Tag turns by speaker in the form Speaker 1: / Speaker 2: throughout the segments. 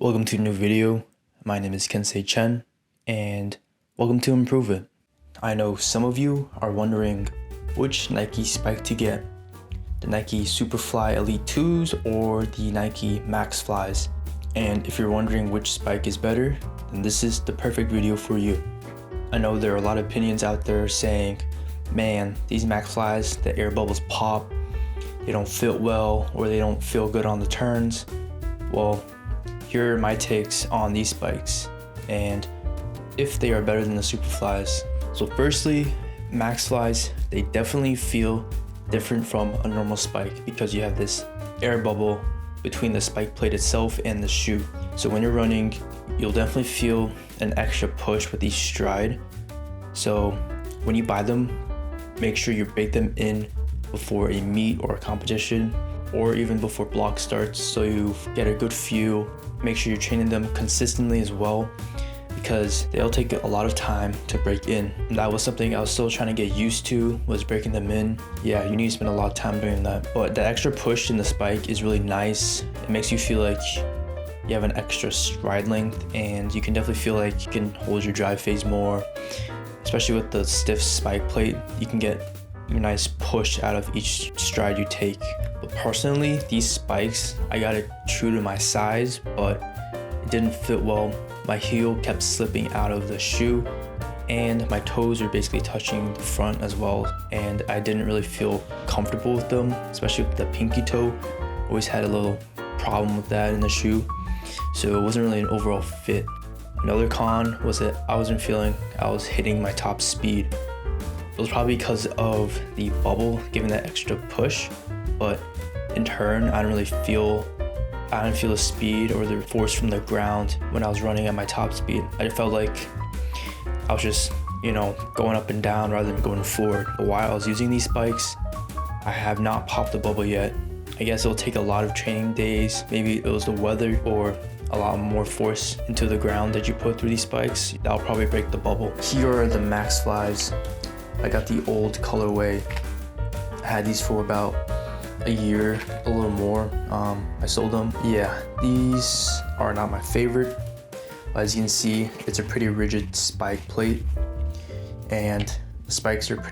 Speaker 1: Welcome to a new video. My name is Kensei Chen, and welcome to Improve It. I know some of you are wondering which Nike spike to get, the Nike Superfly Elite 2s or the Nike Max Flies. And if you're wondering which spike is better, then this is the perfect video for you. I know there are a lot of opinions out there saying, man, these Max Flies, the air bubbles pop, they don't fit well, or they don't feel good on the turns. Well, here are my takes on these spikes and if they are better than the Superflies. So firstly, Max Flies, they definitely feel different from a normal spike because you have this air bubble between the spike plate itself and the shoe. So when you're running, you'll definitely feel an extra push with each stride. So when you buy them, make sure you bake them in before a meet or a competition, or even before block starts, so you get a good feel. Make sure you're training them consistently as well, because they'll take a lot of time to break in. And that was something I was still trying to get used to, was breaking them in. Yeah, you need to spend a lot of time doing that. But the extra push in the spike is really nice. It makes you feel like you have an extra stride length, and you can definitely feel like you can hold your drive phase more. Especially with the stiff spike plate, you can get a nice push out of each stride you take. But personally, these spikes, I got it true to my size, but it didn't fit well. My heel kept slipping out of the shoe, and my toes were basically touching the front as well, and I didn't really feel comfortable with them, especially with the pinky toe. Always had a little problem with that in the shoe, so it wasn't really an overall fit. Another con was that I wasn't feeling I was hitting my top speed. It was probably because of the bubble giving that extra push, but in turn, I didn't feel the speed or the force from the ground when I was running at my top speed. I felt like I was just, going up and down rather than going forward. But while I was using these spikes, I have not popped the bubble yet. I guess it'll take a lot of training days. Maybe it was the weather or a lot more force into the ground that you put through these spikes. That'll probably break the bubble. Here are the Max Flies. I got the old colorway. I had these for about a year, a little more. I sold them. Yeah, these are not my favorite. As you can see, it's a pretty rigid spike plate, and the spikes are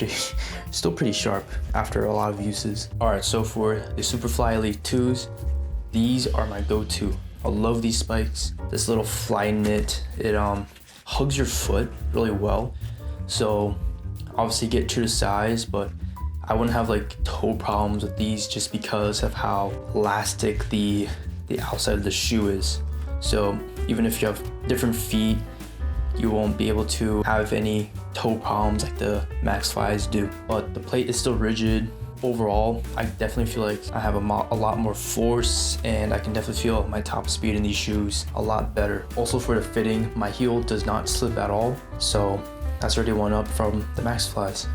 Speaker 1: still pretty sharp after a lot of uses. Alright, so for the Superfly Elite 2s, these are my go-to. I love these spikes. This little fly knit, it hugs your foot really well. So obviously get true to size, but I wouldn't have toe problems with these just because of how elastic the outside of the shoe is. So even if you have different feet, you won't be able to have any toe problems like the Max Flies do. But the plate is still rigid. Overall, I definitely feel like I have a lot more force, and I can definitely feel my top speed in these shoes a lot better. Also for the fitting, my heel does not slip at all. So that's already one up from the Max Flies.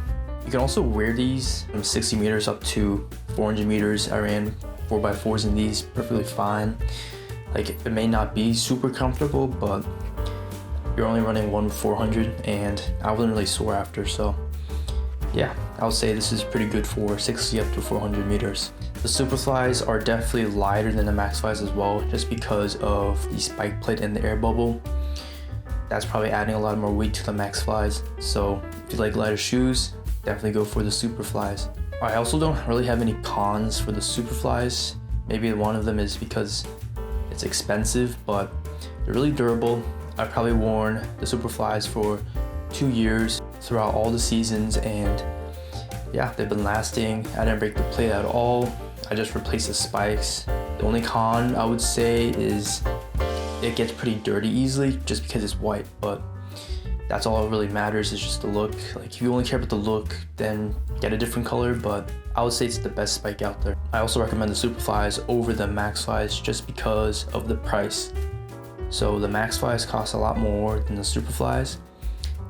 Speaker 1: You can also wear these from 60 meters up to 400 meters. I ran 4x4s in these perfectly fine. It may not be super comfortable, but you're only running one 400, and I wasn't really sore after. So yeah, I would say this is pretty good for 60 up to 400 meters. The Superflies are definitely lighter than the Max Flies as well, just because of the spike plate and the air bubble. That's probably adding a lot more weight to the Max Flies. So if you like lighter shoes, definitely go for the Superflies. I also don't really have any cons for the Superflies. Maybe one of them is because it's expensive, but they're really durable. I've probably worn the Superflies for 2 years throughout all the seasons, and yeah, they've been lasting. I didn't break the plate at all. I just replaced the spikes. The only con I would say is it gets pretty dirty easily just because it's white, but that's all that really matters, is just the look. If you only care about the look, then get a different color, but I would say it's the best spike out there. I also recommend the Superflies over the Max Flies just because of the price. So the Max Flies cost a lot more than the Superflies,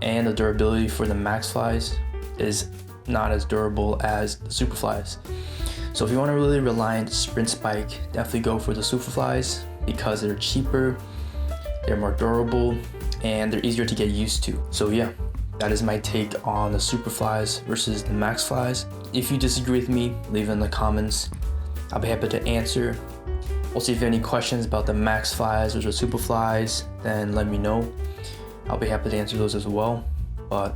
Speaker 1: and the durability for the Max Flies is not as durable as the Superflies. So if you want a really reliant sprint spike, definitely go for the Superflies because they're cheaper, they're more durable, and they're easier to get used to. So yeah, that is my take on the Superflies versus the Max Flies. If you disagree with me, leave it in the comments. I'll be happy to answer. Also, if you have any questions about the max flies or the super flies, then let me know. I'll be happy to answer those as well. But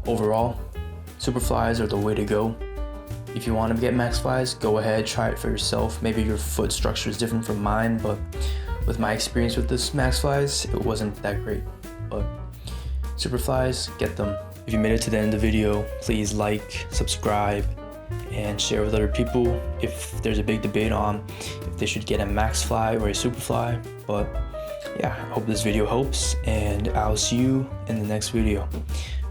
Speaker 1: overall, super flies are the way to go. If you want to get max flies, go ahead, try it for yourself. Maybe your foot structure is different from mine, but with my experience with this max flies, it wasn't that great. But super flies, get them. If you made it to the end of the video, please like, subscribe, and share with other people if there's a big debate on if they should get a max fly or a super fly. But yeah, I hope this video helps, and I'll see you in the next video.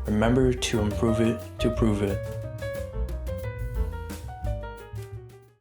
Speaker 1: Remember to improve it to prove it.